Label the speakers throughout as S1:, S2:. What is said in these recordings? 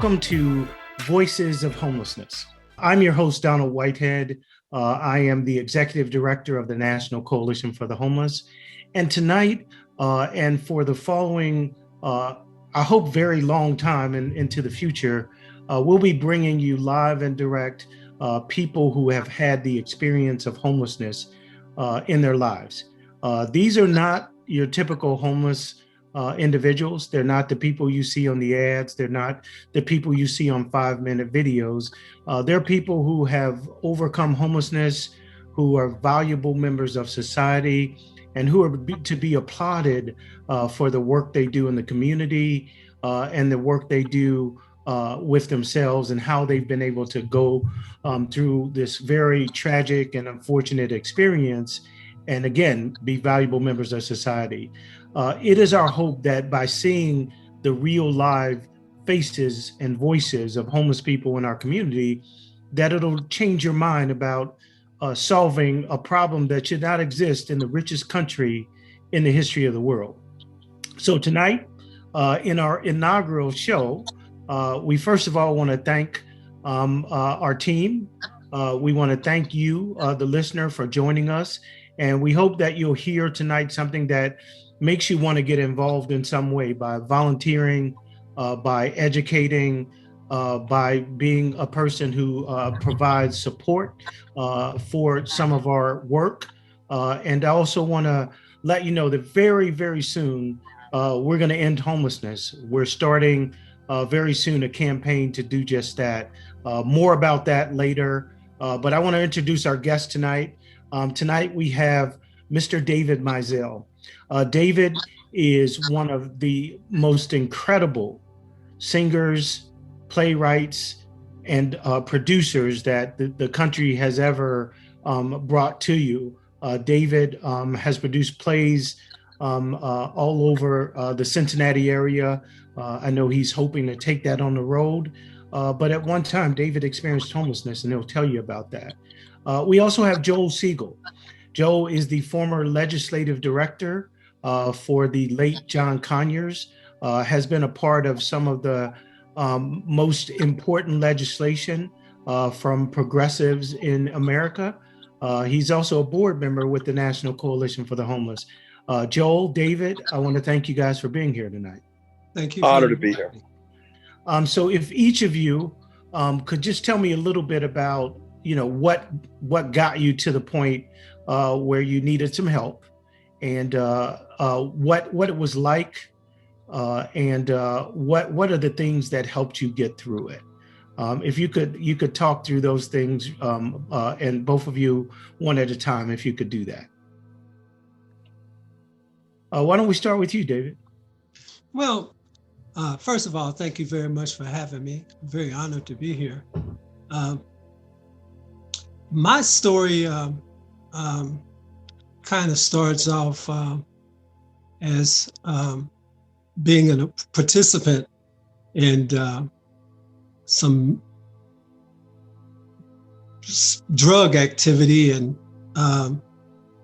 S1: Welcome to Voices of Homelessness. I'm your host, Donald Whitehead. I am the Executive Director of the National Coalition for the Homeless. And tonight, and for the following, I hope, very long time into the future, we'll be bringing you live and direct people who have had the experience of homelessness in their lives. These are not your typical homeless individuals. They're not the people you see on the ads. They're not the people you see on 5-minute videos. They're people who have overcome homelessness, who are valuable members of society, and who are to be applauded for the work they do in the community and the work they do with themselves and how they've been able to go through this very tragic and unfortunate experience, and again, be valuable members of society. It is our hope that by seeing the real live faces and voices of homeless people in our community, that it'll change your mind about solving a problem that should not exist in the richest country in the history of the world. So tonight, in our inaugural show, we first of all want to thank our team. We want to thank you, the listener, for joining us. And we hope that you'll hear tonight something that makes you want to get involved in some way by volunteering, by educating, by being a person who provides support for some of our work. And I also want to let you know that very, very soon, we're going to end homelessness. We're starting very soon a campaign to do just that. More about that later. But I want to introduce our guest tonight. Tonight we have Mr. David Mizell. David is one of the most incredible singers, playwrights, and producers that the country has ever brought to you. David has produced plays all over the Cincinnati area. I know he's hoping to take that on the road. But at one time, David experienced homelessness, and he'll tell you about that. We also have Joel Segal. Joel is the former legislative director for the late John Conyers, has been a part of some of the most important legislation from progressives in America. He's also a board member with the National Coalition for the Homeless. Joel, David, I want to thank you guys for being here tonight.
S2: Thank you.
S3: Honored to be here.
S1: So if each of you could just tell me a little bit about, what got you to the point where you needed some help, and what it was like, and what are the things that helped you get through it. If you could talk through those things, and both of you one at a time, if you could do that. Why don't we start with you, David?
S2: Well, first of all, thank you very much for having me. I'm very honored to be here. My story kind of starts off as being a participant in some drug activity, and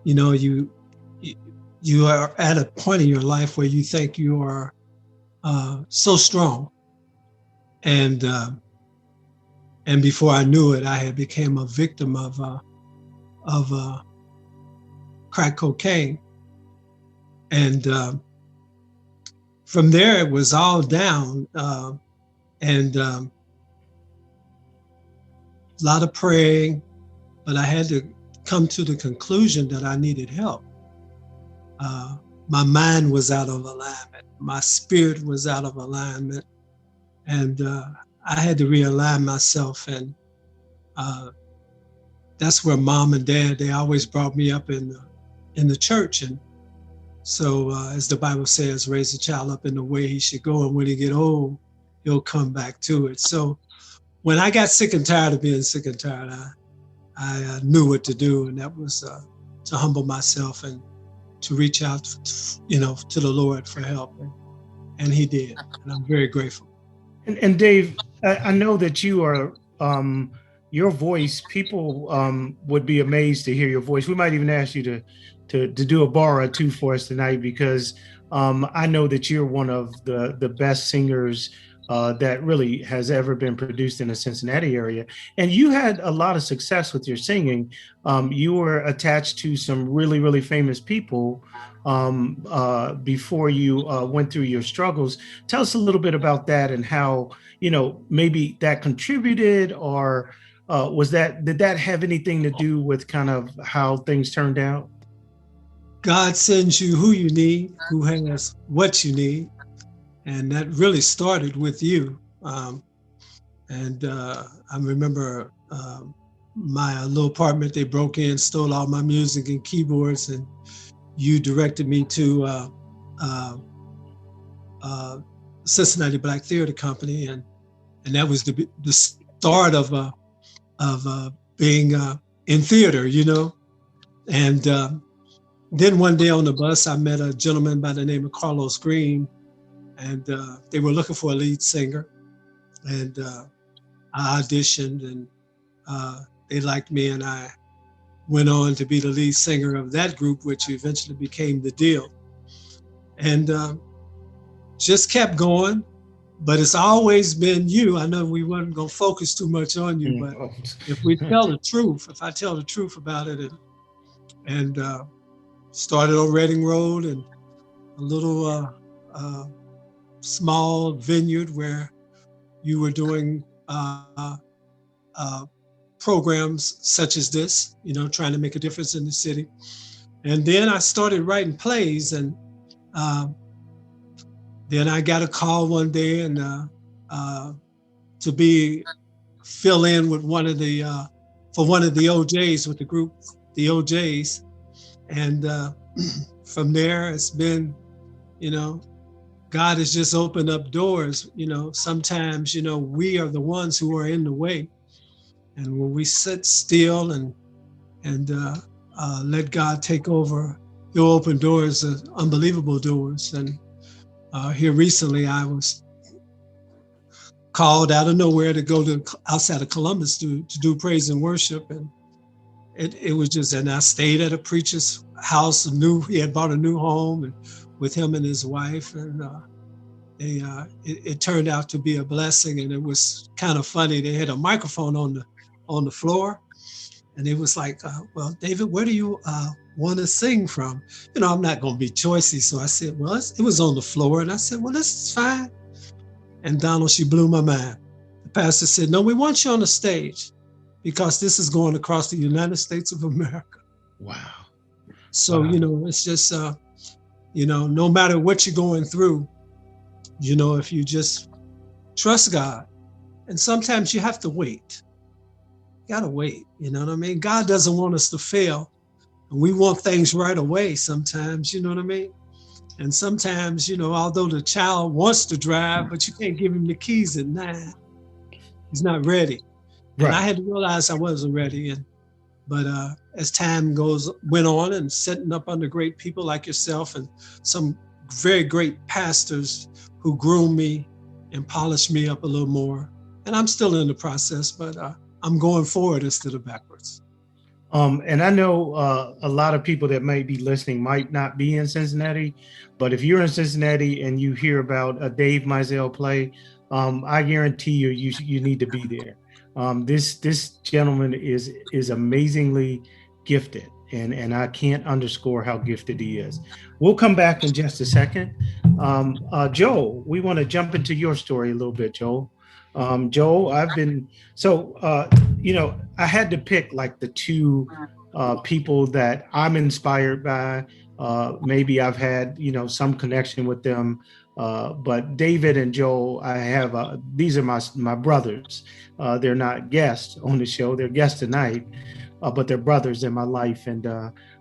S2: you are at a point in your life where you think you are so strong, and before I knew it, I had become a victim of crack cocaine, and from there it was all down, and a lot of praying, but I had to come to the conclusion that I needed help. My mind was out of alignment. My spirit was out of alignment, and I had to realign myself. And that's where Mom and Dad, they always brought me up in the church. And so, as the Bible says, raise a child up in the way he should go, and when he get old, he'll come back to it. So, when I got sick and tired of being sick and tired, I knew what to do, and that was to humble myself and to reach out, to the Lord for help, and He did, and I'm very grateful.
S1: And Dave, I know that you are, your voice, people would be amazed to hear your voice. We might even ask you to do a bar or two for us tonight, because I know that you're one of the best singers that really has ever been produced in the Cincinnati area. And you had a lot of success with your singing. You were attached to some really, really famous people before you went through your struggles. Tell us a little bit about that and how, maybe that contributed, or did that have anything to do with kind of how things turned out?
S2: God sends you who you need, who has what you need. And that really started with you. I remember my little apartment, they broke in, stole all my music and keyboards, and you directed me to Cincinnati Black Theater Company, and that was the start of being in theater, And then one day on the bus, I met a gentleman by the name of Carlos Green, and they were looking for a lead singer, and I auditioned, and they liked me, and I went on to be the lead singer of that group, which eventually became The Deal, and just kept going. But it's always been you. I know we weren't going to focus too much on you, but if I tell the truth about it, and started on Reading Road, and a little small vineyard where you were doing programs such as this, trying to make a difference in the city. And then I started writing plays, and then I got a call one day and to fill in with one of the OJs with the group, the OJs. And from there, it's been, God has just opened up doors. Sometimes, we are the ones who are in the way. And when we sit still and let God take over, He'll open doors, unbelievable doors. And here recently, I was called out of nowhere to go to outside of Columbus to do praise and worship. And it was just, and I stayed at a preacher's house, he had bought a new home, and with him and his wife, and it turned out to be a blessing. And it was kind of funny. They had a microphone on the floor, and it was like, well, David, where do you want to sing from? I'm not going to be choicy. So I said, well, it was on the floor. And I said, well, this is fine. And Donald, she blew my mind. The pastor said, no, we want you on the stage because this is going across the United States of America.
S1: Wow.
S2: So,
S1: wow.
S2: It's just, no matter what you're going through, if you just trust God, and sometimes you have to wait. You gotta wait, you know what I mean? God doesn't want us to fail. And we want things right away sometimes, you know what I mean? And sometimes, although the child wants to drive, but you can't give him the keys at 9. He's not ready. Right. And I had to realize I wasn't ready. But as time went on, and setting up under great people like yourself and some very great pastors who groomed me and polished me up a little more. And I'm still in the process, but I'm going forward instead of backwards.
S1: And I know a lot of people that might be listening might not be in Cincinnati, but if you're in Cincinnati and you hear about a Dave Mizell play, I guarantee you need to be there. This gentleman is amazingly gifted, and I can't underscore how gifted he is. We'll come back in just a second. Joel, we want to jump into your story a little bit, Joel. Joel, I had to pick like the two people that I'm inspired by. Maybe I've had, some connection with them. But David and Joel, I have, these are my brothers. They're not guests on the show. They're guests tonight, but they're brothers in my life. And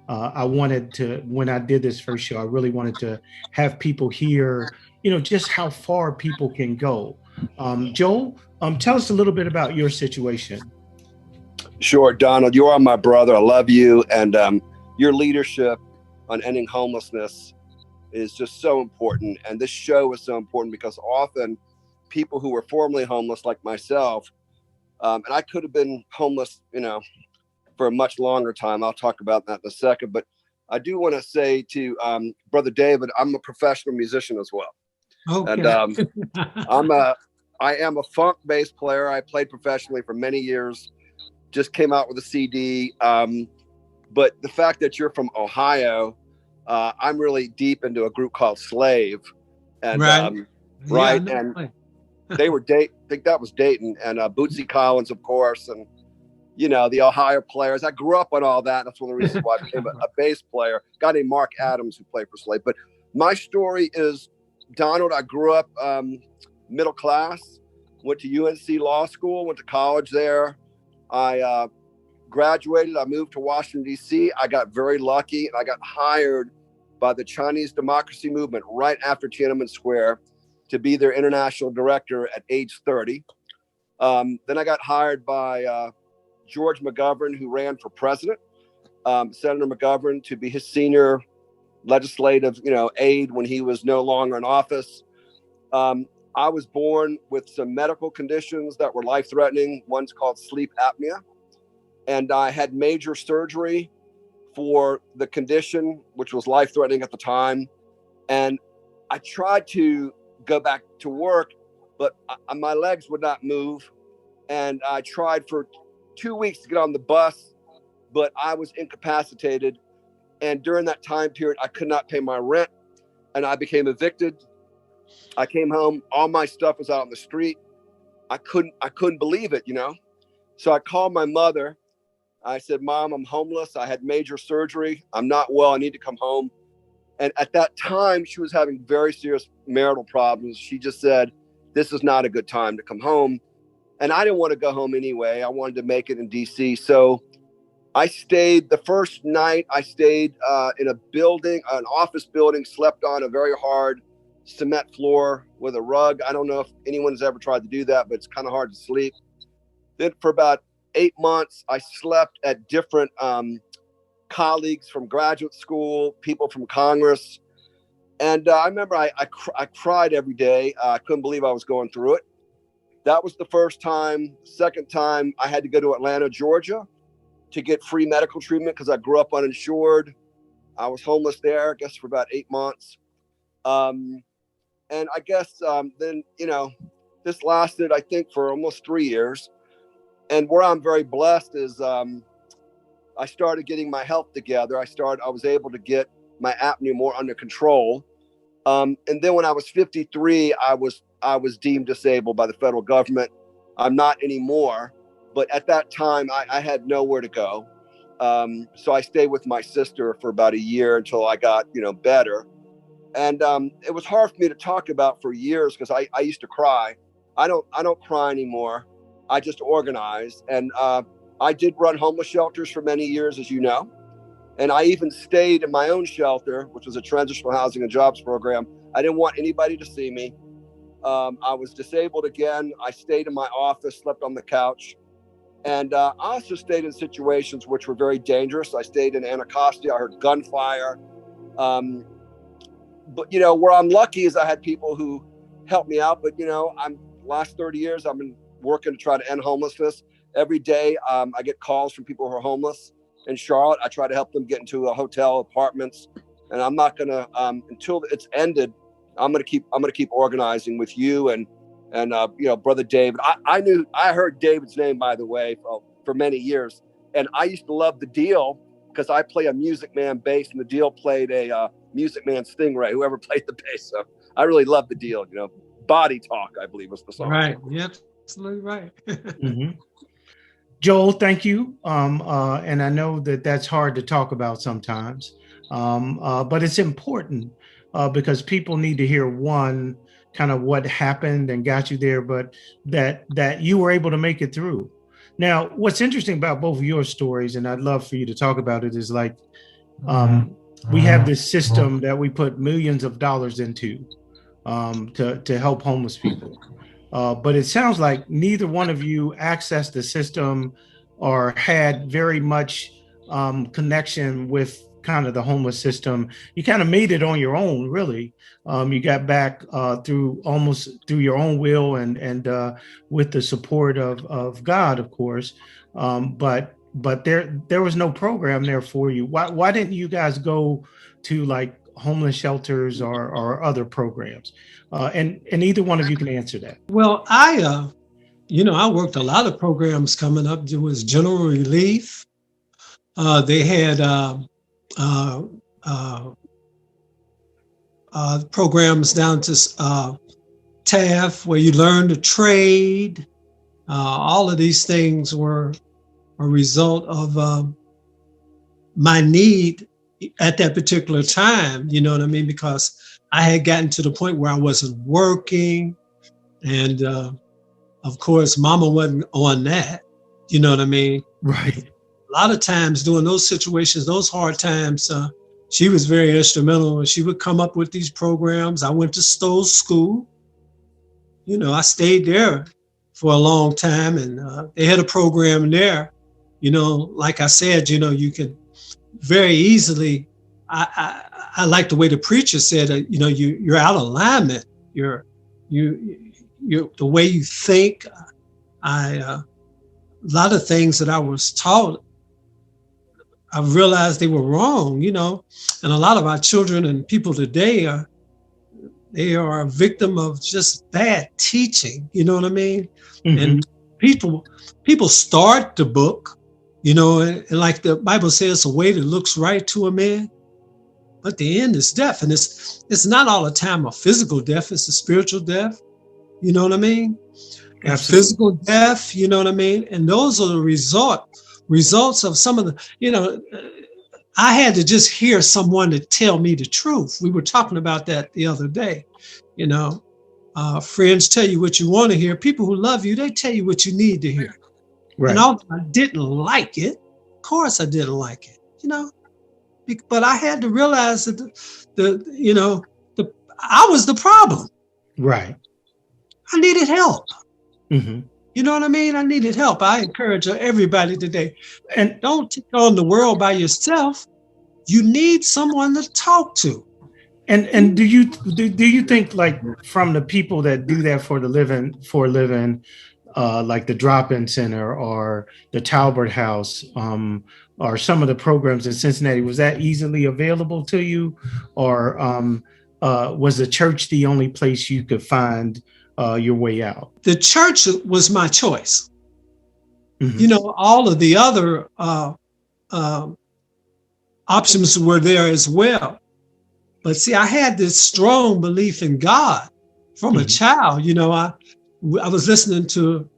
S1: I wanted to, when I did this first show, I really wanted to have people hear, just how far people can go. Joel, tell us a little bit about your situation.
S3: Sure, Donald, you are my brother. I love you. And your leadership on ending homelessness is just so important. And this show is so important because often people who were formerly homeless, like myself, and I could have been homeless, for a much longer time. I'll talk about that in a second. But I do want to say to Brother David, I'm a professional musician as well.
S2: Okay.
S3: And I am a funk bass player. I played professionally for many years. Just came out with a CD. But the fact that you're from Ohio, I'm really deep into a group called Slave, and
S2: Right.
S3: right,
S2: Yeah,
S3: and they were I think that was Dayton, and Bootsy Collins, of course, and the Ohio players. I grew up on all that. That's one of the reasons why I became a bass player. A guy named Mark Adams who played for Slave. But my story is, Donald, I grew up middle class, went to UNC Law School, went to college there. I graduated. I moved to Washington, D.C. I got very lucky, and I got hired by the Chinese Democracy Movement right after Tiananmen Square to be their international director at age 30. Then I got hired by George McGovern, who ran for president, Senator McGovern, to be his senior legislative, aide when he was no longer in office. I was born with some medical conditions that were life-threatening. One's called sleep apnea. And I had major surgery for the condition, which was life-threatening at the time. And I tried to go back to work, but my legs would not move. And I tried for 2 weeks to get on the bus, but I was incapacitated. And during that time period, I could not pay my rent, and I became evicted. I came home, all my stuff was out on the street. I couldn't believe it, So I called my mother. I said, Mom, I'm homeless. I had major surgery. I'm not well. I need to come home. And at that time, she was having very serious marital problems. She just said, this is not a good time to come home. And I didn't want to go home anyway. I wanted to make it in DC. So I stayed the first night. I stayed in a building, an office building, slept on a very hard cement floor with a rug. I don't know if anyone has ever tried to do that, but it's kind of hard to sleep. Then for about 8 months, I slept at different colleagues from graduate school, people from Congress. And I remember I cried every day. I couldn't believe I was going through it. That was the first time. Second time, I had to go to Atlanta, Georgia to get free medical treatment because I grew up uninsured. I was homeless there, I guess, for about 8 months. And I guess then, this lasted, I think, for almost 3 years. And where I'm very blessed is I started getting my health together. I was able to get my apnea more under control. And then when I was 53, I was deemed disabled by the federal government. I'm not anymore, but at that time I had nowhere to go. So I stayed with my sister for about a year until I got, better. And it was hard for me to talk about for years because I used to cry. I don't cry anymore. I just organize. And I did run homeless shelters for many years, as you know. And I even stayed in my own shelter, which was a transitional housing and jobs program. I didn't want anybody to see me. I was disabled again. I stayed in my office, slept on the couch. And I also stayed in situations which were very dangerous. I stayed in Anacostia. I heard gunfire. But, where I'm lucky is I had people who helped me out. But, last 30 years, I've been working to try to end homelessness. Every day, I get calls from people who are homeless in Charlotte. I try to help them get into a hotel, apartments. And I'm not going to, until it's ended, I'm going to keep organizing with you and Brother David. I heard David's name, by the way, for many years. And I used to love the Deal because I play a Music Man bass and the Deal played a Music Man Stingray, whoever played the bass. So I really love the Deal, Body Talk, I believe was the song.
S2: Right. Yep. Absolutely right.
S1: Mm-hmm. Joel, thank you. And I know that that's hard to talk about sometimes, but it's important because people need to hear one, kind of what happened and got you there, but that you were able to make it through. Now, what's interesting about both of your stories, and I'd love for you to talk about it, is like we have this system that we put millions of dollars into to help homeless people. But it sounds like neither one of you accessed the system or had very much connection with kind of the homeless system. You kind of made it on your own, really. You got back through your own will and with the support of God, of course. But there was no program there for you. Why didn't you guys go to like homeless shelters or other programs? And either one of you can answer that.
S2: Well, I worked a lot of programs coming up. There was general relief. They had programs down to TAF where you learn to trade. All of these things were a result of my need at that particular time, you know what I mean? Because I had gotten to the point where I wasn't working. And of course, mama wasn't on that, you know what I mean?
S1: Right.
S2: A lot of times during those situations, those hard times, she was very instrumental. She would come up with these programs. I went to Stowe School. I stayed there for a long time, and they had a program there. Like I said, you can very easily, I like the way the preacher said, you're out of alignment. You're the way you think. A lot of things that I was taught, I realized they were wrong, and a lot of our children and people today they are a victim of just bad teaching, you know what I mean? Mm-hmm. And people start the book, and like the Bible says, a way that looks right to a man, but the end is death. And it's not all the time a physical death, it's a spiritual death, you know what I mean? Physical death, you know what I mean? And those are the results of some of the, I had to just hear someone to tell me the truth. We were talking about that the other day. Friends tell you what you want to hear. People who love you, they tell you what you need to hear. Right. And although I didn't like it, of course I didn't like it, but I had to realize that I was the problem.
S1: Right.
S2: I needed help.
S1: Mm-hmm.
S2: You know what I mean? I needed help. I encourage everybody today. And don't take on the world by yourself. You need someone to talk to.
S1: And do you think, like, from the people that do that for a living, like the Drop-In Center or the Talbert House, or some of the programs in Cincinnati, was that easily available to you, or was the church the only place you could find your way out?
S2: The church was my choice.
S1: Mm-hmm.
S2: All of the other options were there as well. But see, I had this strong belief in God from a child. I was listening to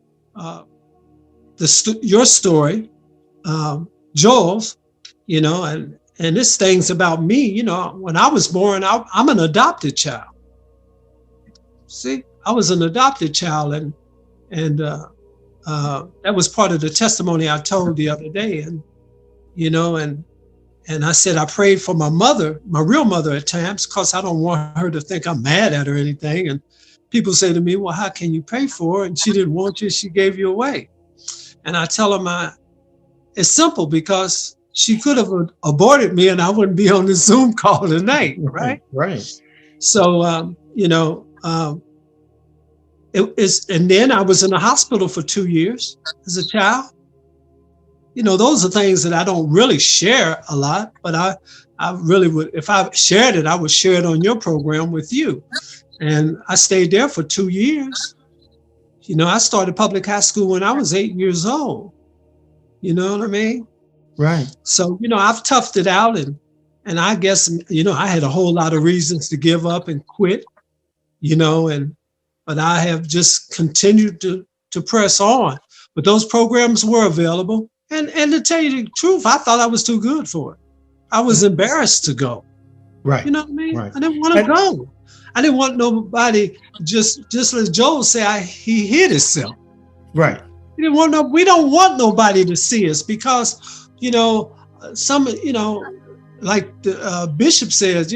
S2: your story, Joel's, and this thing's about me. When I was born, I'm an adopted child. See, I was an adopted child, and that was part of the testimony I told the other day. And I said I prayed for my mother, my real mother, at times, because I don't want her to think I'm mad at her or anything. And people say to me, well, how can you pray for her? And she didn't want you, she gave you away. And I tell them it's simple, because she could have aborted me and I wouldn't be on the Zoom call tonight, right?
S1: Right.
S2: So, and then I was in the hospital for 2 years as a child. Those are things that I don't really share a lot, but I really would, if I shared it, I would share it on your program with you. And I stayed there for 2 years. I started public high school when I was 8 years old. You know what I mean?
S1: Right.
S2: So, I've toughed it out, and I guess, I had a whole lot of reasons to give up and quit, but I have just continued to press on. But those programs were available. And to tell you the truth, I thought I was too good for it. I was embarrassed to go.
S1: Right.
S2: You know what I mean?
S1: Right.
S2: I didn't want to go. I didn't want nobody, just as Joel said, he hid himself.
S1: Right.
S2: We don't want nobody to see us, because, some, like the bishop says,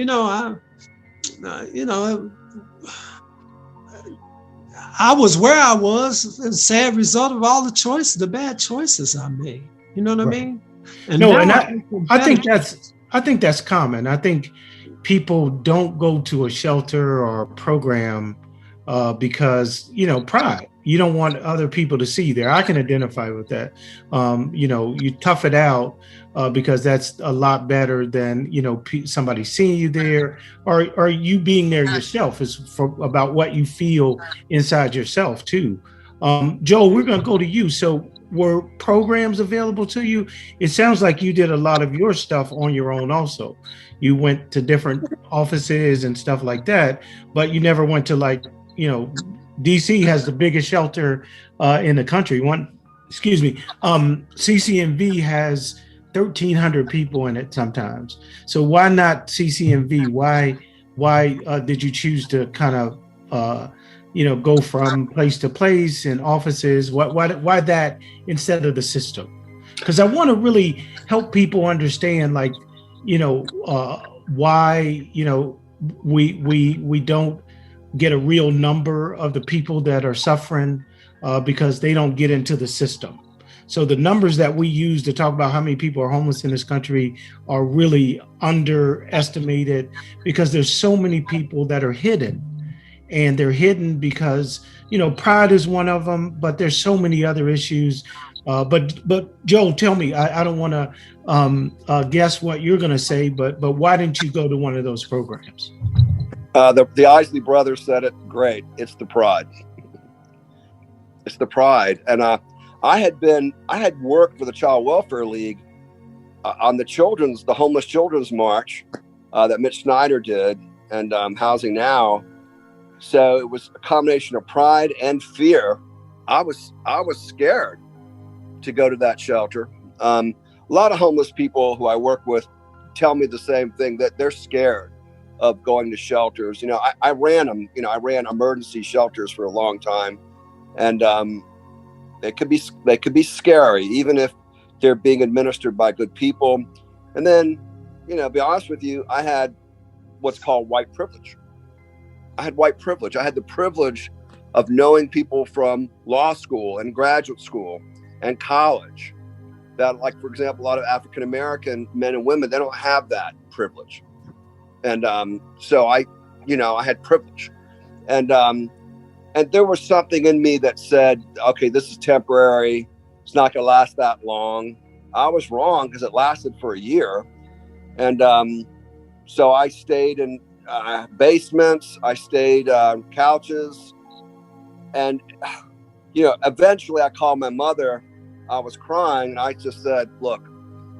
S2: I was where I was, a sad result of all the bad choices I made. You know what I mean?
S1: I think that's common. I think people don't go to a shelter or a program because, pride. You don't want other people to see you there. I can identify with that. You tough it out because that's a lot better than, somebody seeing you there, or you being there yourself is about what you feel inside yourself too. Joel, we're going to go to you. So were programs available to you? It sounds like you did a lot of your stuff on your own also. You went to different offices and stuff like that, but you never went to, like, DC has the biggest shelter in the country. CCMV has 1,300 people in it sometimes. So why not CCMV? Why did you choose to kind of go from place to place in offices? Why that instead of the system? Because I want to really help people understand, like, why we don't get a real number of the people that are suffering because they don't get into the system. So the numbers that we use to talk about how many people are homeless in this country are really underestimated, because there's so many people that are hidden. And they're hidden because, pride is one of them, but there's so many other issues. But Joe, tell me, I don't want to guess what you're going to say, but why didn't you go to one of those programs?
S3: The Isley brothers said it great. It's the pride. It's the pride. And I had worked for the Child Welfare League on the Homeless Children's March that Mitch Snyder did, and Housing Now. So it was a combination of pride and fear. I was scared to go to that shelter. A lot of homeless people who I work with tell me the same thing, that they're scared of going to shelters. I ran them. I ran emergency shelters for a long time, and they could be scary, even if they're being administered by good people. And then, be honest with you, I had what's called white privilege. I had the privilege of knowing people from law school and graduate school and college that, like, for example, a lot of African-American men and women, they don't have that privilege. And so I had privilege, and there was something in me that said, okay, this is temporary. It's not going to last that long. I was wrong, because it lasted for a year. And so I stayed in basements. I stayed on couches. And, eventually I called my mother. I was crying, and I just said, look,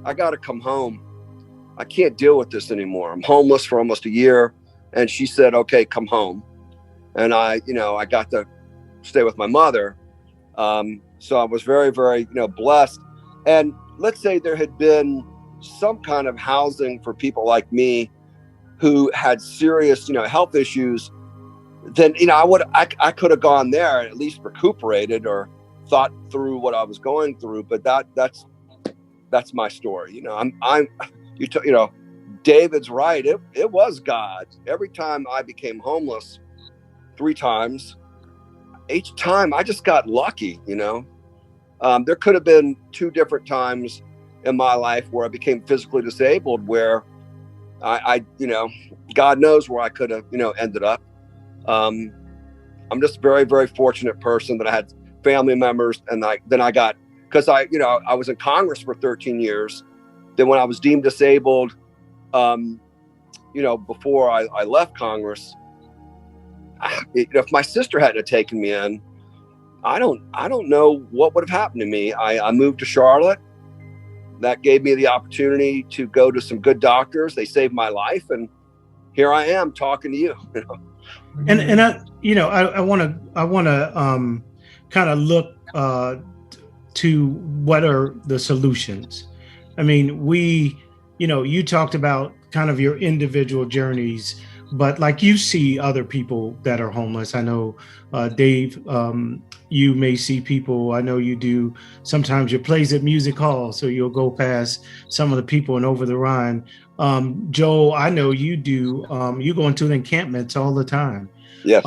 S3: I got to come home. I can't deal with this anymore. I'm homeless for almost a year. And she said, okay, come home. And I got to stay with my mother. So I was very, very, blessed. And let's say there had been some kind of housing for people like me who had serious, health issues, then, I could have gone there and at least recuperated or thought through what I was going through. But that's my story. David's right. It was God. Every time I became homeless, 3 times, each time I just got lucky. There could have been 2 different times in my life where I became physically disabled, where I God knows where I could have, ended up. I'm just a very, very fortunate person that I had family members, and because I was in Congress for 13 years. Then when I was deemed disabled, before I left Congress, if my sister hadn't taken me in, I don't know what would have happened to me. I moved to Charlotte. That gave me the opportunity to go to some good doctors. They saved my life, and here I am talking to you.
S1: And I want to kind of look to what are the solutions. I mean, you talked about kind of your individual journeys, but like, you see other people that are homeless. I know, Dave, you may see people, I know you do, sometimes your plays at music hall, so you'll go past some of the people in Over the Rhine. Joel, I know you do, you go into the encampments all the time.
S3: Yes.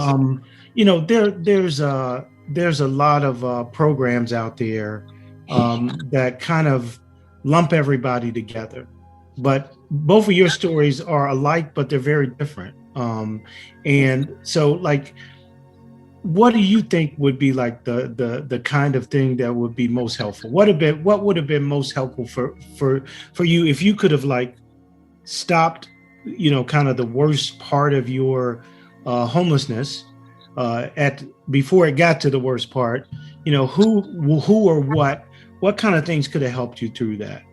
S1: There's a lot of programs out there that kind of lump everybody together. But both of your stories are alike, but they're very different. And so, like, what do you think would be like the kind of thing that would be most helpful? What would have been most helpful for you if you could have like stopped, kind of the worst part of your homelessness at before it got to the worst part? Who or what kind of things could have helped you through that?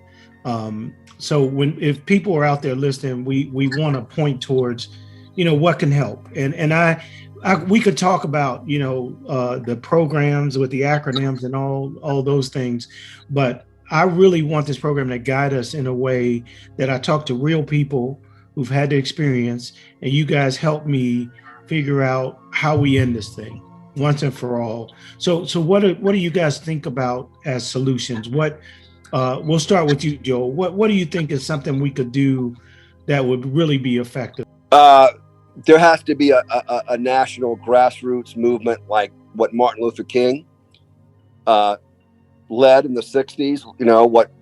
S1: So if people are out there listening, we want to point towards, what can help. And we could talk about, the programs with the acronyms and all those things, but I really want this program to guide us in a way that I talk to real people who've had the experience, and you guys help me figure out how we end this thing once and for all. So what do you guys think about as solutions? We'll start with you, Joel. What do you think is something we could do that would really be effective?
S3: There has to be a national grassroots movement like what Martin Luther King led in the 60s,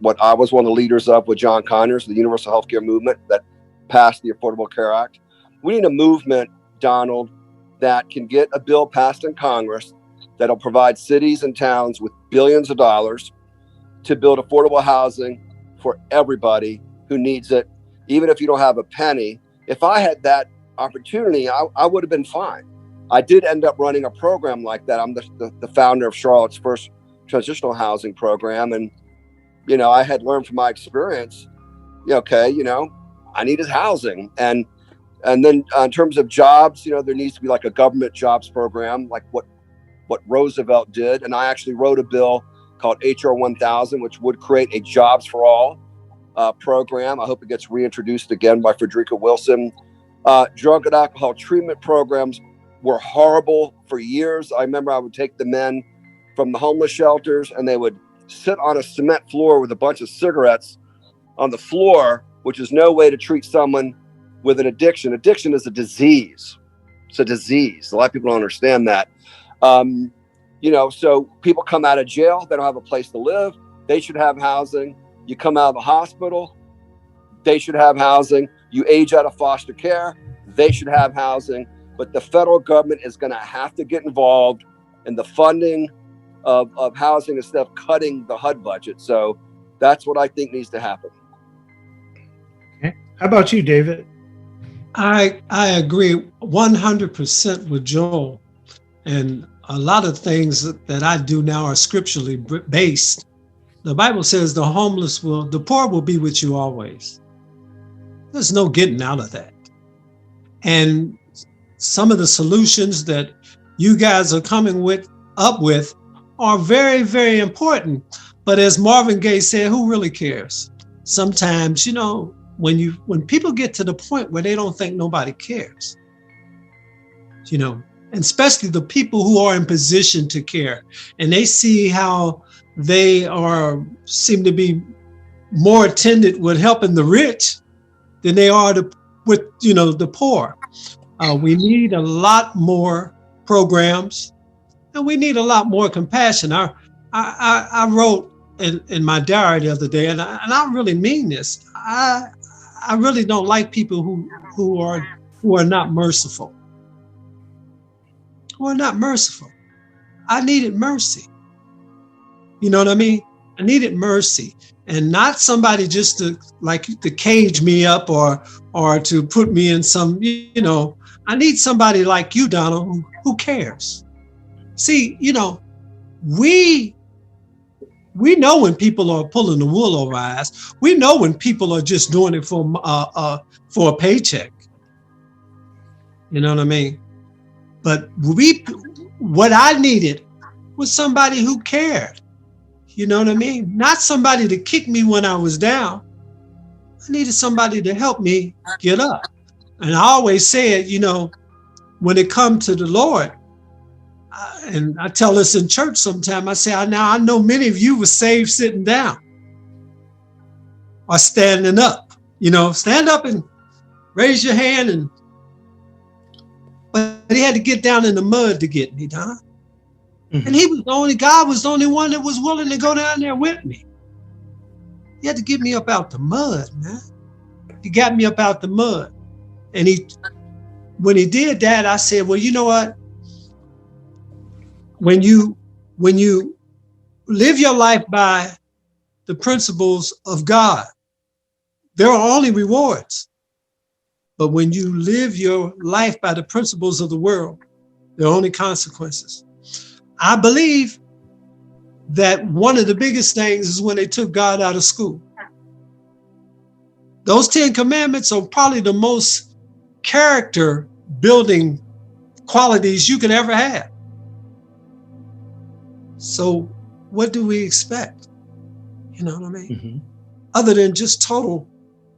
S3: what I was one of the leaders of with John Conyers, the universal healthcare movement that passed the Affordable Care Act. We need a movement, Donald, that can get a bill passed in Congress that'll provide cities and towns with billions of dollars to build affordable housing for everybody who needs it, even if you don't have a penny. If I had that opportunity, I would have been fine. I did end up running a program like that. I'm the founder of Charlotte's first transitional housing program. And, I had learned from my experience, I needed housing. And then in terms of jobs, there needs to be like a government jobs program, like what Roosevelt did. And I actually wrote a bill called HR 1000, which would create a jobs for all program. I hope it gets reintroduced again by Frederica Wilson. Drug and alcohol treatment programs were horrible for years. I remember I would take the men from the homeless shelters and they would sit on a cement floor with a bunch of cigarettes on the floor, which is no way to treat someone with an addiction. Addiction is a disease. It's a disease. A lot of people don't understand that. So people come out of jail, they don't have a place to live. They should have housing. You come out of the hospital, they should have housing. You age out of foster care, they should have housing. But the federal government is going to have to get involved in the funding of housing instead of cutting the HUD budget. So that's what I think needs to happen.
S1: Okay. How about you, David?
S2: I agree 100% with Joel. And a lot of things that I do now are scripturally based. The Bible says the poor will be with you always. There's no getting out of that. And some of the solutions that you guys are coming up with are very, very important. But as Marvin Gaye said, who really cares? Sometimes, when people get to the point where they don't think nobody cares, and especially the people who are in position to care, and they see how they seem to be more attended with helping the rich than they are with the poor. We need a lot more programs, and we need a lot more compassion. I wrote in my diary the other day, and I really mean this. I really don't like people who are not merciful. Who are not merciful. I needed mercy. You know what I mean? I needed mercy, and not somebody just to cage me up or to put me in some. I need somebody like you, Donald, who cares. See, we know when people are pulling the wool over our eyes. We know when people are just doing it for a paycheck. You know what I mean? But what I needed was somebody who cared. You know what I mean? Not somebody to kick me when I was down. I needed somebody to help me get up. And I always said, when it comes to the Lord, and I tell this in church sometime, I say, now I know many of you were saved sitting down or standing up. Stand up and raise your hand. But he had to get down in the mud to get me, Don. Mm-hmm. And God was the only one that was willing to go down there with me. He had to get me up out the mud, man. He got me up out the mud. And when he did that, I said, well, you know what? when you live your life by the principles of God, there are only rewards. But when you live your life by the principles of the world, there are only consequences. I believe that one of the biggest things is when they took God out of school. Those 10 commandments are probably the most character building qualities you could ever have. So what do we expect? You know what I mean?
S1: Mm-hmm.
S2: Other than just total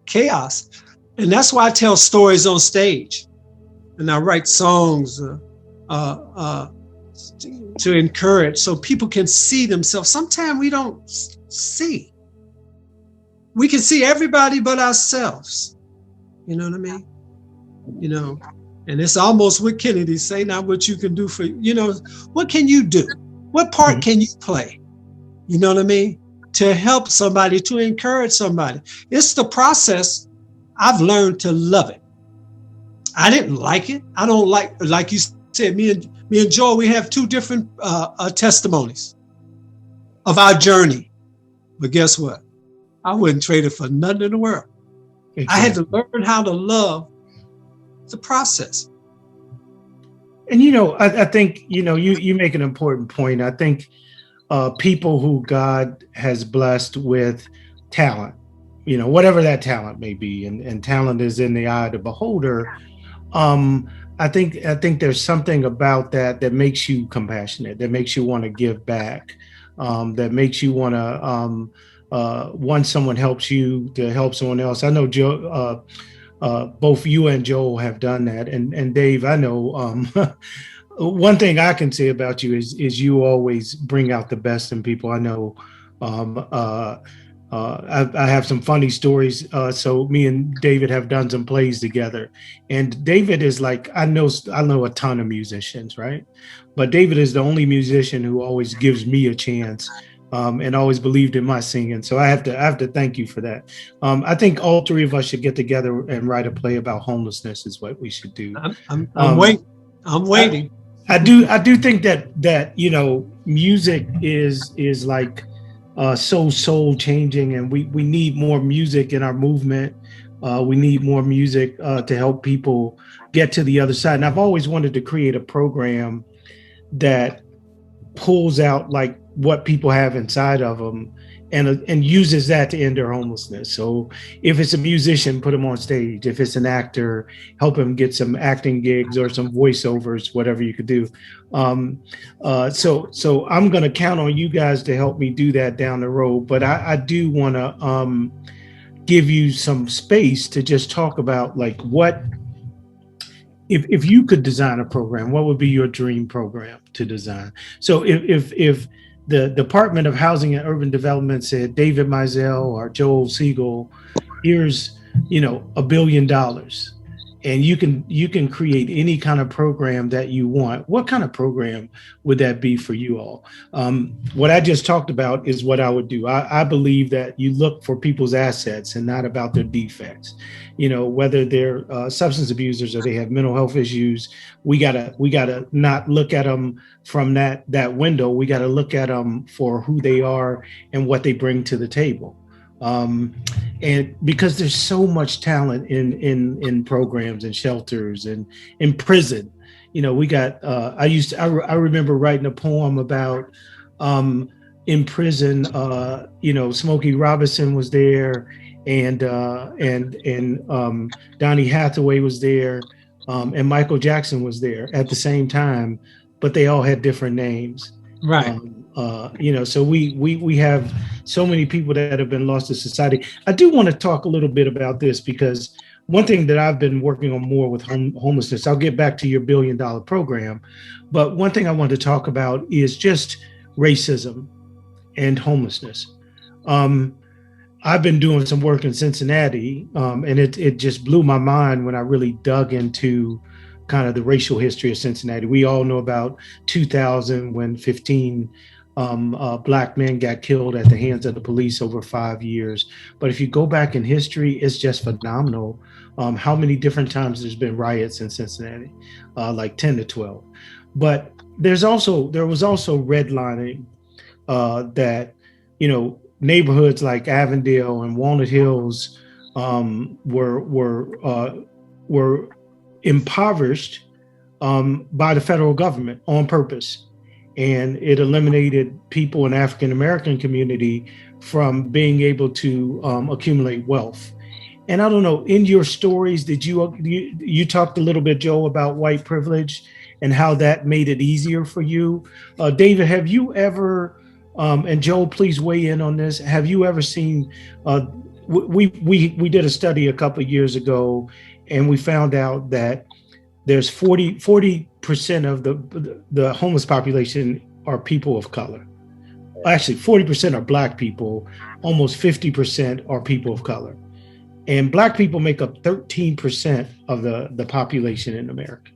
S2: chaos. And that's why I tell stories on stage and I write songs to encourage so people can see themselves. Sometimes we don't see. We can see everybody but ourselves. You know what I mean? You know, and it's almost what Kennedy say, not what you can do for, you know, what can you do? What part can you play? You know what I mean? To help somebody, to encourage somebody. It's the process. I've learned to love it. I didn't like it. I don't like you said, me and Joel, we have two different testimonies of our journey. But guess what? I wouldn't trade it for nothing in the world. Exactly. I had to learn how to love the process.
S1: And, you know, I think, you know, you make an important point. I think people who God has blessed with talent, you know, whatever that talent may be, and talent is in the eye of the beholder. I think there's something about that makes you compassionate, that makes you want to give back, that makes you want to, once someone helps you, to help someone else. I know Joe, both you and Joel have done that, and Dave, I know one thing I can say about you is you always bring out the best in people. I know I have some funny stories. So me and David have done some plays together, and David is like, I know a ton of musicians, right? But David is the only musician who always gives me a chance. And always believed in my singing. So I have to thank you for that. I think all three of us should get together and write a play about homelessness is what we should do.
S2: I'm waiting. I'm waiting.
S1: I do think that, you know, music is like so soul changing, and we need more music in our movement. We need more music to help people get to the other side. And I've always wanted to create a program that pulls out like what people have inside of them and uses that to end their homelessness. So if it's a musician, put them on stage. If it's an actor, help him get some acting gigs or some voiceovers, whatever you could do. So I'm going to count on you guys to help me do that down the road. But I do want to give you some space to just talk about like what, if you could design a program, what would be your dream program to design? So if the Department of Housing and Urban Development said, David Mizell or Joel Segal, here's, you know, $1 billion, and you can create any kind of program that you want, what kind of program would that be for you all? What I just talked about is what I would do. I believe that you look for people's assets and not about their defects. You know, whether they're substance abusers or they have mental health issues, we gotta not look at them from that window. We gotta look at them for who they are and what they bring to the table. And because there's so much talent in programs and shelters and in prison, you know, we got, I remember writing a poem about, in prison, you know, Smokey Robinson was there and Donny Hathaway was there, and Michael Jackson was there at the same time, but they all had different names.
S2: Right.
S1: You know, so we have so many people that have been lost to society. I do want to talk a little bit about this because one thing that I've been working on more with homelessness, I'll get back to your $1 billion program, but one thing I want to talk about is just racism and homelessness. I've been doing some work in Cincinnati, and it just blew my mind when I really dug into kind of the racial history of Cincinnati. We all know about 2000 when 15 Black men got killed at the hands of the police over 5 years. But if you go back in history, it's just phenomenal how many different times there's been riots in Cincinnati, like 10 to 12. But there was also redlining that, you know, neighborhoods like Avondale and Walnut Hills were impoverished by the federal government on purpose, and it eliminated people in the African American community from being able to accumulate wealth. And I don't know, in your stories, did you talked a little bit, Joe, about white privilege and how that made it easier for you? David, have you ever, and Joe, please weigh in on this. Have you ever seen, we did a study a couple of years ago, and we found out that there's 40% of the homeless population are people of color. Actually, 40% are Black people, almost 50% are people of color. And Black people make up 13% of the population in America,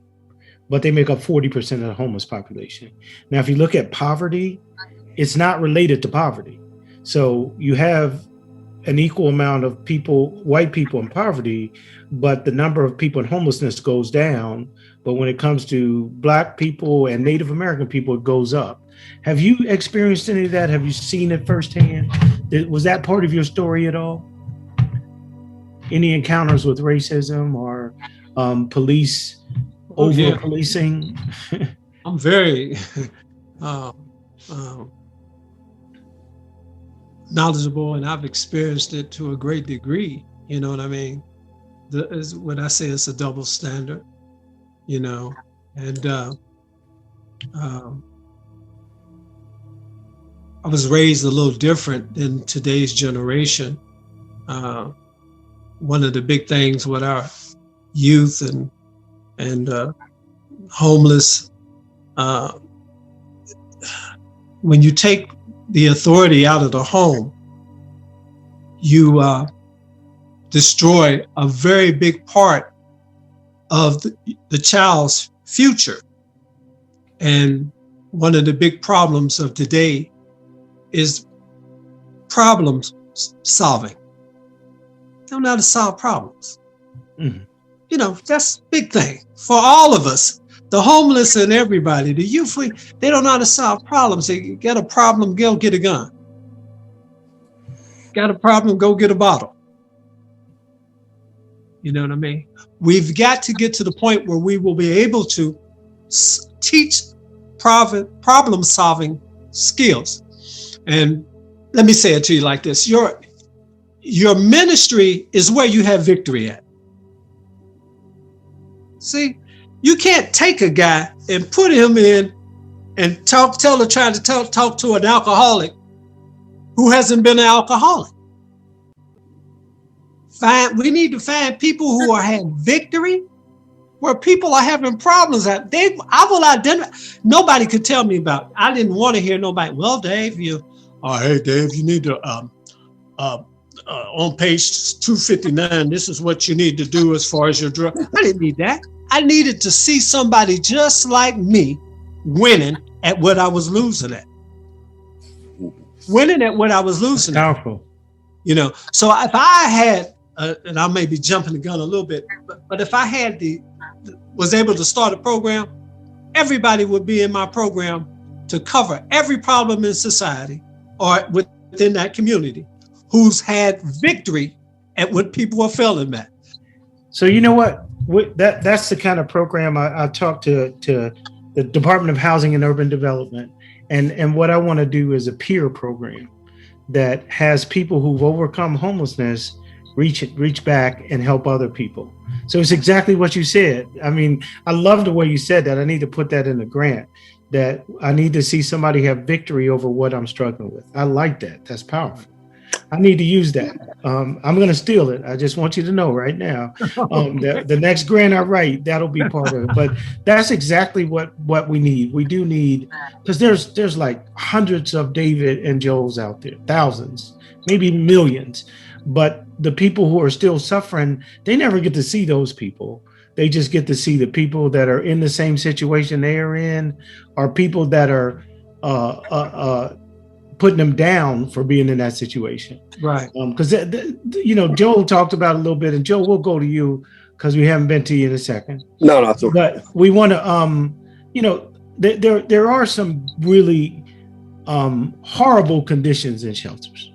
S1: but they make up 40% of the homeless population. Now, if you look at poverty, it's not related to poverty. So you have an equal amount of people, white people in poverty, but the number of people in homelessness goes down. But when it comes to Black people and Native American people, it goes up. Have you experienced any of that? Have you seen it firsthand? Was that part of your story at all? Any encounters with racism or police over-policing?
S2: I'm very knowledgeable, and I've experienced it to a great degree. You know what I mean? Is what I say, it's a double standard, you know, and I was raised a little different than today's generation. One of the big things with our youth and homeless, when you take the authority out of the home, you destroy a very big part of the child's future. And one of the big problems of today is problem solving. They don't know how to solve problems. Mm-hmm. You know, that's a big thing for all of us. The homeless and everybody, the youth, they don't know how to solve problems. They get a problem, go get a gun. Got a problem, go get a bottle. You know what I mean? We've got to get to the point where we will be able to teach problem solving skills. And let me say it to you like this. Your ministry is where you have victory at. See, you can't take a guy and put him in and try to talk to an alcoholic who hasn't been an alcoholic. We need to find people who are having victory, where people are having problems. I will identify. Nobody could tell me about. I didn't want to hear nobody. Well, Dave, hey Dave, you need to on page 259. This is what you need to do as far as your drug. I didn't need that. I needed to see somebody just like me winning at what I was losing at. Winning at what I was losing at.
S1: Powerful.
S2: You know, so if I had, and I may be jumping the gun a little bit, but if I had was able to start a program, everybody would be in my program to cover every problem in society or within that community who's had victory at what people are failing at.
S1: So you know what? That's the kind of program I talked to the Department of Housing and Urban Development. And what I want to do is a peer program that has people who've overcome homelessness reach back and help other people. So it's exactly what you said. I mean, I love the way you said that. I need to put that in the grant, that I need to see somebody have victory over what I'm struggling with. I like that. That's powerful. I need to use that. I'm going to steal it. I just want you to know right now. The next grant I write, that'll be part of it. But that's exactly what we need. We do need, because there's like hundreds of David and Joels out there, thousands, maybe millions. But the people who are still suffering, they never get to see those people. They just get to see the people that are in the same situation they are in, or people that are putting them down for being in that situation.
S2: Right.
S1: Because, Joel talked about it a little bit, and Joe, we'll go to you because we haven't been to you in a second.
S3: No, it's okay.
S1: But we want to, there are some really horrible conditions in shelters.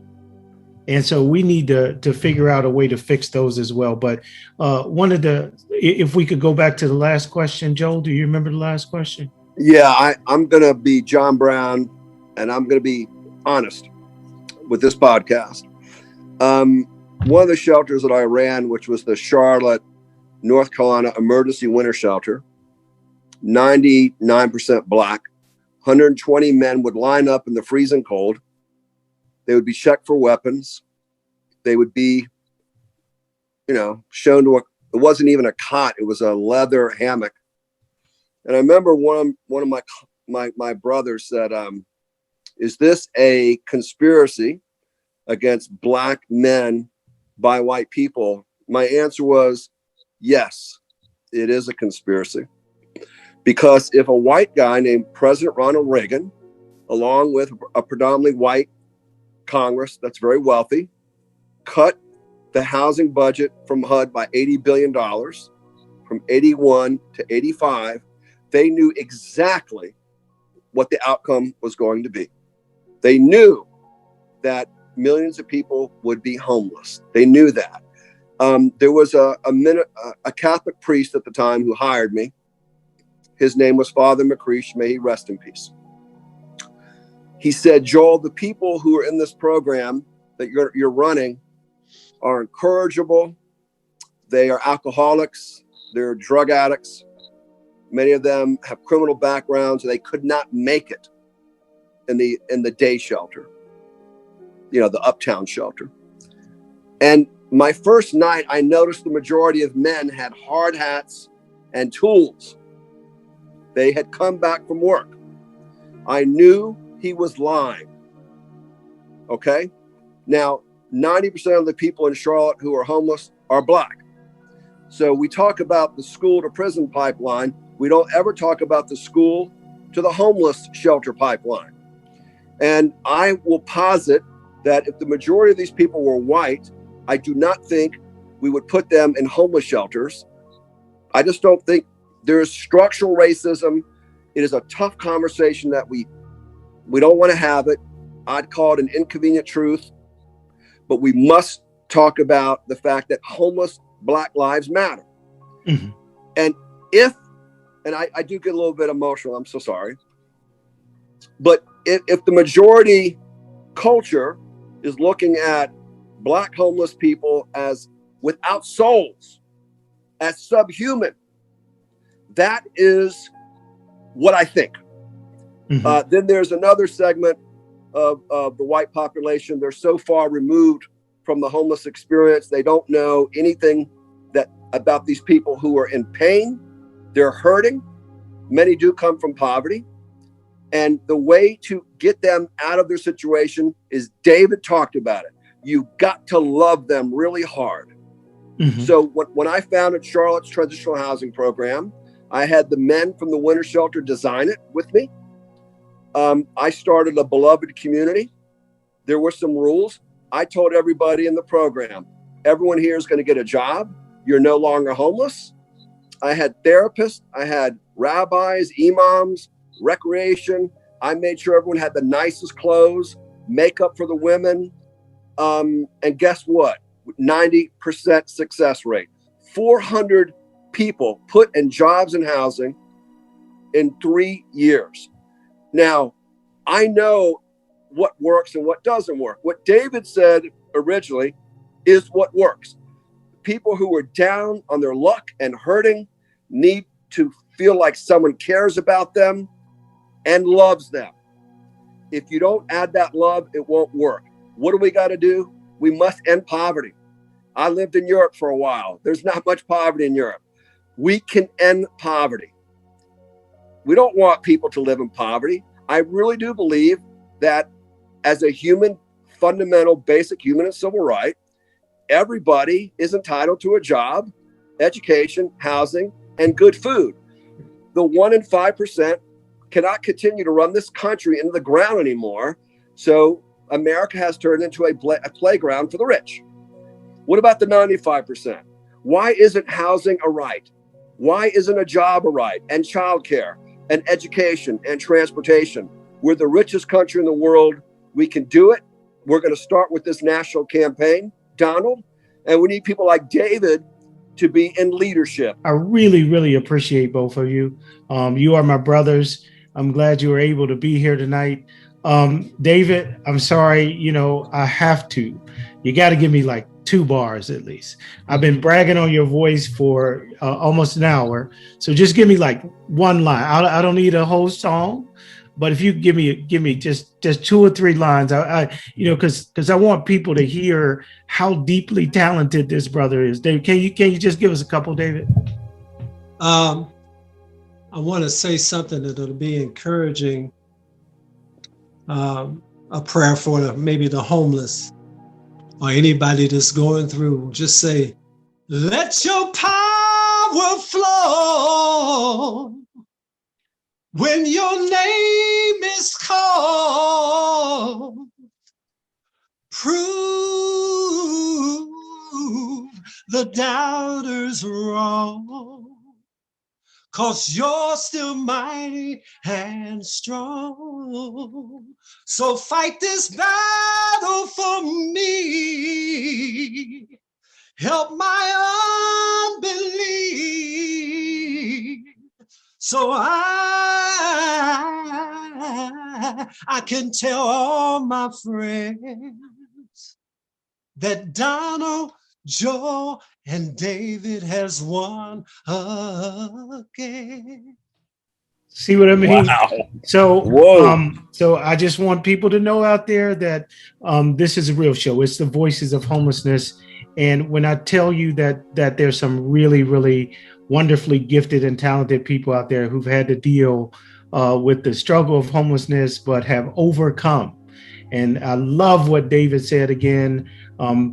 S1: And so we need to figure out a way to fix those as well. But if we could go back to the last question, Joel, do you remember the last question?
S3: Yeah, I'm going to be John Brown, and I'm going to be honest with this podcast. One of the shelters that I ran, which was the Charlotte, North Carolina Emergency Winter Shelter, 99% Black, 120 men would line up in the freezing cold. They would be checked for weapons. They would be, shown to it wasn't even a cot. It was a leather hammock. And I remember one of my brothers said, is this a conspiracy against Black men by white people? My answer was, yes, it is a conspiracy. Because if a white guy named President Ronald Reagan, along with a predominantly white Congress that's very wealthy, cut the housing budget from HUD by $80 billion from 81 to 85, they knew exactly what the outcome was going to be. They knew that millions of people would be homeless. They knew that. There was a Catholic priest at the time who hired me. His name was Father McCreesh. May he rest in peace. He said, Joel, the people who are in this program that you're running are incorrigible. They are alcoholics. They're drug addicts. Many of them have criminal backgrounds, and they could not make it in the day shelter, the uptown shelter. And my first night, I noticed the majority of men had hard hats and tools. They had come back from work. I knew he was lying. Okay? Now, 90% of the people in Charlotte who are homeless are Black. So we talk about the school to prison pipeline. We don't ever talk about the school to the homeless shelter pipeline. And I will posit that if the majority of these people were white, I do not think we would put them in homeless shelters. I just don't think there is structural racism. It is a tough conversation that we don't want to have it. I'd call it an inconvenient truth, but we must talk about the fact that homeless Black lives matter. Mm-hmm. And I do get a little bit emotional, I'm so sorry. But if the majority culture is looking at Black homeless people as without souls, as subhuman, that is what I think. Mm-hmm. Then there's another segment of the white population. They're so far removed from the homeless experience. They don't know anything about these people who are in pain. They're hurting. Many do come from poverty. And the way to get them out of their situation is David talked about it. You got to love them really hard. Mm-hmm. So when I founded Charlotte's transitional housing program, I had the men from the winter shelter design it with me. I started a beloved community. There were some rules. I told everybody in the program, everyone here is going to get a job. You're no longer homeless. I had therapists. I had rabbis, imams, recreation. I made sure everyone had the nicest clothes, makeup for the women. And guess what? 90% success rate. 400 people put in jobs and housing in 3 years. Now, I know what works and what doesn't work. What David said originally is what works. People who are down on their luck and hurting need to feel like someone cares about them and loves them. If you don't add that love, it won't work. What do we got to do? We must end poverty. I lived in Europe for a while. There's not much poverty in Europe. We can end poverty. We don't want people to live in poverty. I really do believe that as a human, fundamental, basic human and civil right, everybody is entitled to a job, education, housing, and good food. The 1 in 5% cannot continue to run this country into the ground anymore. So America has turned into a playground for the rich. What about the 95%? Why isn't housing a right? Why isn't a job a right? And childcare? and education and transportation. We're the richest country in the world. We can do it. We're going to start with this national campaign, Donald, and we need people like David to be in leadership.
S1: I really, really appreciate both of you. You are my brothers. I'm glad you were able to be here tonight. David, I'm sorry, I have to. You got to give me like 2 bars at least. I've been bragging on your voice for almost an hour. So just give me like 1 line. I don't need a whole song, but if you give me just 2 or 3 lines, because I want people to hear how deeply talented this brother is. Dave, can you just give us a couple, David?
S2: I want to say something that'll be encouraging. A prayer for maybe the homeless or anybody that's going through. Just say, let your power flow when your name is called. Prove the doubters wrong, 'cause you're still mighty and strong. So fight this battle for me. Help my unbelief, so I can tell all my friends that Donald, Joe, and David has won again.
S1: See what I mean?
S3: Wow.
S1: So I just want people to know out there that this is a real show. It's the Voices of Homelessness. And when I tell you that there's some really, really wonderfully gifted and talented people out there who've had to deal with the struggle of homelessness, but have overcome. And I love what David said again.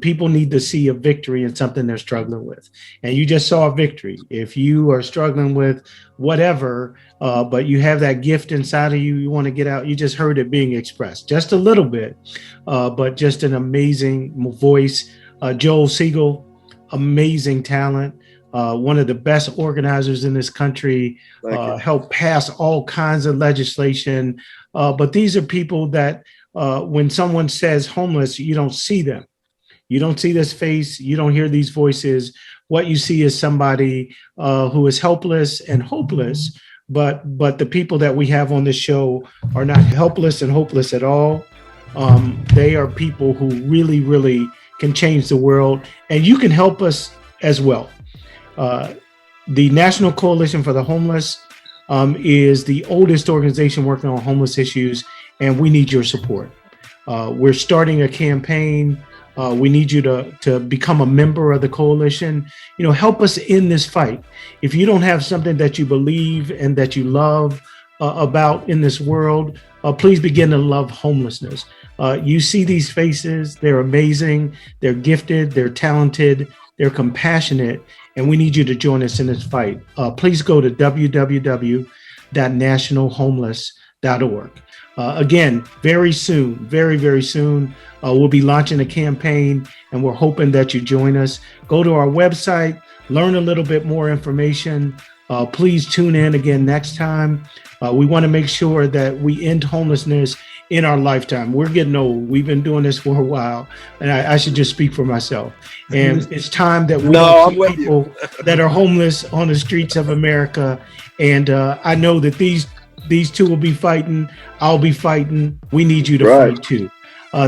S1: People need to see a victory in something they're struggling with. And you just saw a victory. If you are struggling with whatever, but you have that gift inside of you, you want to get out, you just heard it being expressed just a little bit, but just an amazing voice. Joel Segal, amazing talent. One of the best organizers in this country, helped pass all kinds of legislation. But these are people that when someone says homeless, you don't see them. You don't see this face. You don't hear these voices. What you see is somebody who is helpless and hopeless. But the people that we have on this show are not helpless and hopeless at all. They are people who really, really can change the world. And you can help us as well. The National Coalition for the Homeless is the oldest organization working on homeless issues, and we need your support. We're starting a campaign. We need you to become a member of the coalition. Help us in this fight. If you don't have something that you believe and that you love about in this world, please begin to love homelessness. You see these faces, they're amazing, they're gifted, they're talented, they're compassionate, and we need you to join us in this fight. Please go to www.nationalhomeless.org. Again, very soon, very, very soon, we'll be launching a campaign, and we're hoping that you join us. Go to our website, learn a little bit more information. Please tune in again next time. We want to make sure that we end homelessness in our lifetime. We're getting old. We've been doing this for a while, and I should just speak for myself. And it's time that we don't see people that are homeless on the streets of America. And I know that these two will be fighting. I'll be fighting. We need you to fight too.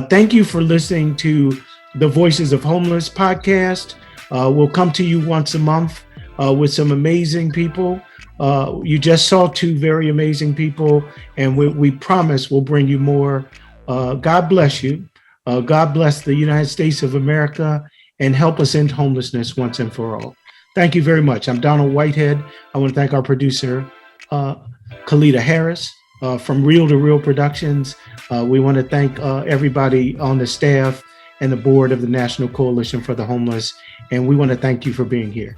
S1: Thank you for listening to the Voices of Homeless podcast. We'll come to you once a month with some amazing people. You just saw 2 very amazing people, and we promise we'll bring you more. God bless you. God bless the United States of America, and help us end homelessness once and for all. Thank you very much. I'm Donald Whitehead. I want to thank our producer, Kalita Harris, from Real to Real Productions. We want to thank everybody on the staff and the board of the National Coalition for the Homeless, and we want to thank you for being here.